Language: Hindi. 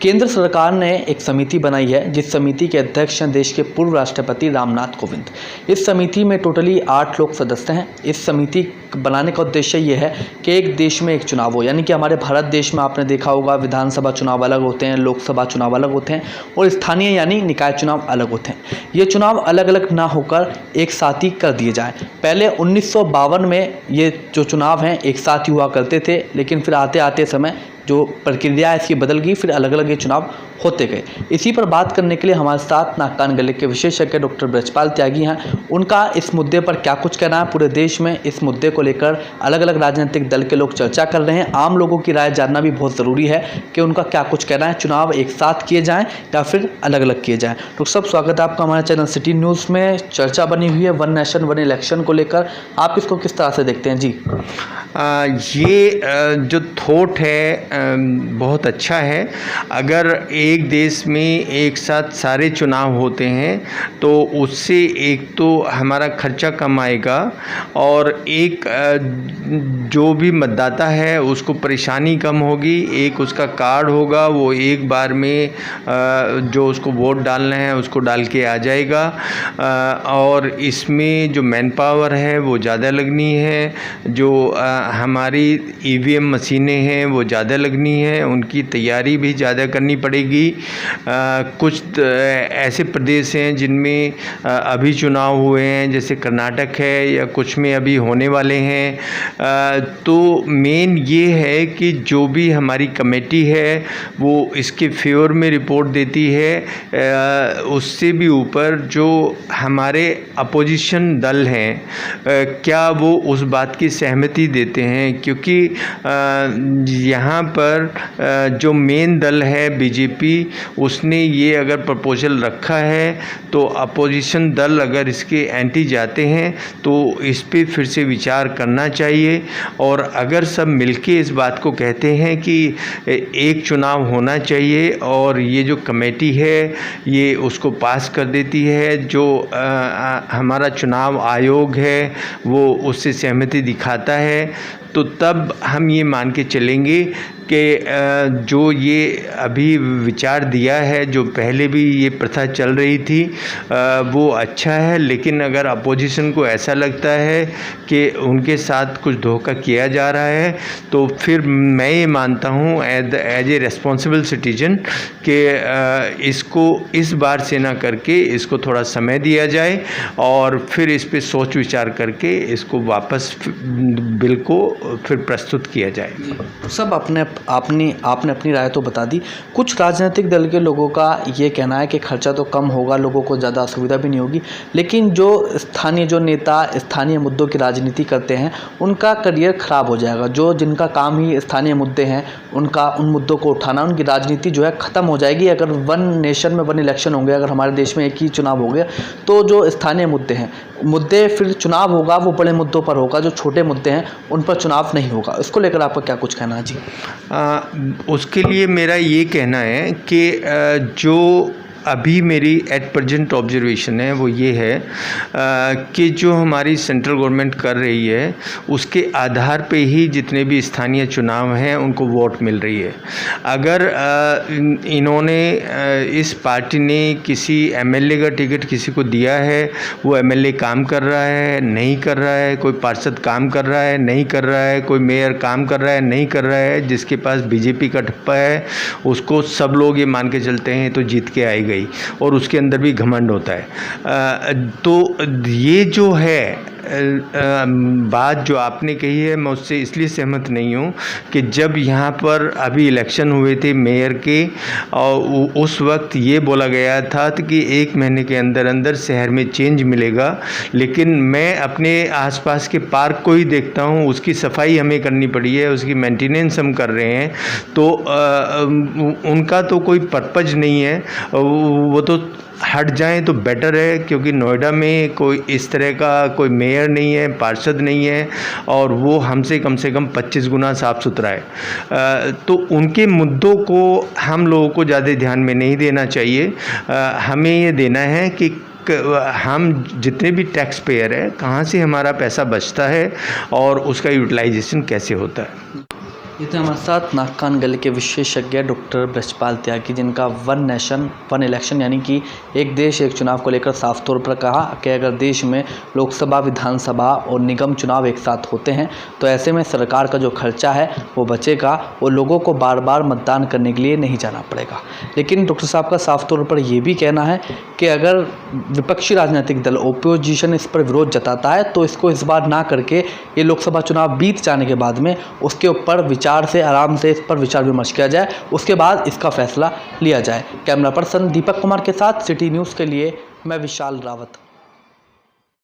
केंद्र सरकार ने एक समिति बनाई है, जिस समिति के अध्यक्ष हैं देश के पूर्व राष्ट्रपति रामनाथ कोविंद। इस समिति में टोटली 8 लोग सदस्य हैं। इस समिति बनाने का उद्देश्य ये है कि एक देश में एक चुनाव हो, यानी कि हमारे भारत देश में आपने देखा होगा विधानसभा चुनाव अलग होते हैं, लोकसभा चुनाव अलग होते हैं और स्थानीय यानी निकाय चुनाव अलग होते हैं। ये चुनाव अलग अलग ना होकर एक साथ ही कर दिए जाएँ। पहले 1952 में ये जो चुनाव हैं एक साथ ही हुआ करते थे, लेकिन फिर आते आते समय जो प्रक्रिया है इसकी बदल गई, फिर अलग अलग ये चुनाव होते गए। इसी पर बात करने के लिए हमारे साथ नाक कान गले के विशेषज्ञ डॉक्टर ब्रजपाल त्यागी हैं। उनका इस मुद्दे पर क्या कुछ कहना है, पूरे देश में इस मुद्दे को लेकर अलग अलग राजनीतिक दल के लोग चर्चा कर रहे हैं। आम लोगों की राय जानना भी बहुत ज़रूरी है कि उनका क्या कुछ कहना है, चुनाव एक साथ किए जाएँ या फिर अलग अलग किए जाएँ। डॉक्टर साहब, स्वागत है आपका हमारे चैनल सिटी न्यूज़ में। चर्चा बनी हुई है वन नेशन वन इलेक्शन को लेकर, आप इसको किस तरह से देखते हैं? जी, ये जो थॉट है बहुत अच्छा है। अगर एक देश में एक साथ सारे चुनाव होते हैं तो उससे एक तो हमारा खर्चा कम आएगा और एक जो भी मतदाता है उसको परेशानी कम होगी। एक उसका कार्ड होगा, वो एक बार में जो उसको वोट डालना है उसको डाल के आ जाएगा। और इसमें जो मैन पावर है वो ज़्यादा लगनी है, जो हमारी ईवीएम मशीनें हैं वो ज़्यादा लगनी है, उनकी तैयारी भी ज़्यादा करनी पड़ेगी। कुछ ऐसे प्रदेश हैं जिनमें अभी चुनाव हुए हैं, जैसे कर्नाटक है या कुछ में अभी होने वाले हैं। तो मेन ये है कि जो भी हमारी कमेटी है वो इसके फेवर में रिपोर्ट देती है। उससे भी ऊपर जो हमारे अपोजिशन दल हैं क्या वो उस बात की सहमति देते हैं, क्योंकि यहाँ पर जो मेन दल है बीजेपी, उसने ये अगर प्रपोजल रखा है तो अपोजिशन दल अगर इसके एंटी जाते हैं तो इस पे फिर से विचार करना चाहिए। और अगर सब मिलके इस बात को कहते हैं कि एक चुनाव होना चाहिए और ये जो कमेटी है ये उसको पास कर देती है, जो हमारा चुनाव आयोग है वो उससे सहमति दिखाता है, तो तब हम ये मान के चलेंगे कि जो ये अभी विचार दिया है, जो पहले भी ये प्रथा चल रही थी, वो अच्छा है। लेकिन अगर अपोजिशन को ऐसा लगता है कि उनके साथ कुछ धोखा किया जा रहा है तो फिर मैं ये मानता हूँ एज ए रेस्पॉन्सिबल सिटीजन कि इसको इस बार से ना करके इसको थोड़ा समय दिया जाए और फिर इस पे सोच विचार करके इसको वापस बिल को फिर प्रस्तुत किया जाए। सब आपने अपनी राय तो बता दी। कुछ राजनीतिक दल के लोगों का ये कहना है कि खर्चा तो कम होगा, लोगों को ज़्यादा असुविधा भी नहीं होगी, लेकिन जो स्थानीय जो नेता स्थानीय मुद्दों की राजनीति करते हैं उनका करियर ख़राब हो जाएगा। जो जिनका काम ही स्थानीय मुद्दे हैं उनका उन मुद्दों को उठाना, उनकी राजनीति जो है ख़त्म हो जाएगी। अगर वन नेशन में वन इलेक्शन होंगे, अगर हमारे देश में एक ही चुनाव हो गया तो जो स्थानीय मुद्दे फिर चुनाव होगा वो बड़े मुद्दों पर होगा, जो छोटे मुद्दे हैं उन पर चुनाव नहीं होगा। इसको लेकर आपका क्या कुछ कहना है? जी, उसके लिए मेरा ये कहना है कि जो अभी मेरी एट प्रेजेंट ऑब्जर्वेशन है वो ये है कि जो हमारी सेंट्रल गवर्नमेंट कर रही है उसके आधार पे ही जितने भी स्थानीय चुनाव हैं उनको वोट मिल रही है। अगर इन्होंने इस पार्टी ने किसी एमएलए का टिकट किसी को दिया है, वो एमएलए काम कर रहा है नहीं कर रहा है, कोई पार्षद काम कर रहा है नहीं कर रहा है, कोई मेयर काम कर रहा है नहीं कर रहा है, जिसके पास बीजेपी का ठप्पा है उसको सब लोग ये मान के चलते हैं तो जीत के आई गई और उसके अंदर भी घमंड होता है। तो ये जो है बात जो आपने कही है मैं उससे इसलिए सहमत नहीं हूँ कि जब यहाँ पर अभी इलेक्शन हुए थे मेयर के और उस वक्त ये बोला गया था कि 1 महीने के अंदर अंदर शहर में चेंज मिलेगा, लेकिन मैं अपने आसपास के पार्क को ही देखता हूँ, उसकी सफाई हमें करनी पड़ी है, उसकी मेंटेनेंस हम कर रहे हैं, तो उनका तो कोई पर्पज नहीं है, वो तो हट जाएं तो बेटर है, क्योंकि नोएडा में कोई इस तरह का कोई मेयर नहीं है, पार्षद नहीं है और वो हमसे कम से कम 25 गुना साफ़ सुथरा है। तो उनके मुद्दों को हम लोगों को ज़्यादा ध्यान में नहीं देना चाहिए। हमें ये देना है कि हम जितने भी टैक्स पेयर है कहाँ से हमारा पैसा बचता है और उसका यूटिलाइजेशन कैसे होता है। ये थे हमारे साथ नाक कान गले के विशेषज्ञ डॉक्टर ब्रजपाल त्यागी, जिनका वन नेशन वन इलेक्शन यानी कि एक देश एक चुनाव को लेकर साफ तौर पर कहा कि अगर देश में लोकसभा, विधानसभा और निगम चुनाव एक साथ होते हैं तो ऐसे में सरकार का जो खर्चा है वो बचेगा और लोगों को बार बार मतदान करने के लिए नहीं जाना पड़ेगा। लेकिन डॉक्टर साहब का साफ तौर पर ये भी कहना है कि अगर विपक्षी राजनीतिक दल ओपोजिशन इस पर विरोध जताता है तो इसको इस बार ना करके ये लोकसभा चुनाव बीत जाने के बाद में उसके ऊपर विचार से आराम से इस पर विचार विमर्श किया जाए, उसके बाद इसका फैसला लिया जाए। कैमरा पर्सन दीपक कुमार के साथ सिटी न्यूज़ के लिए मैं विशाल रावत।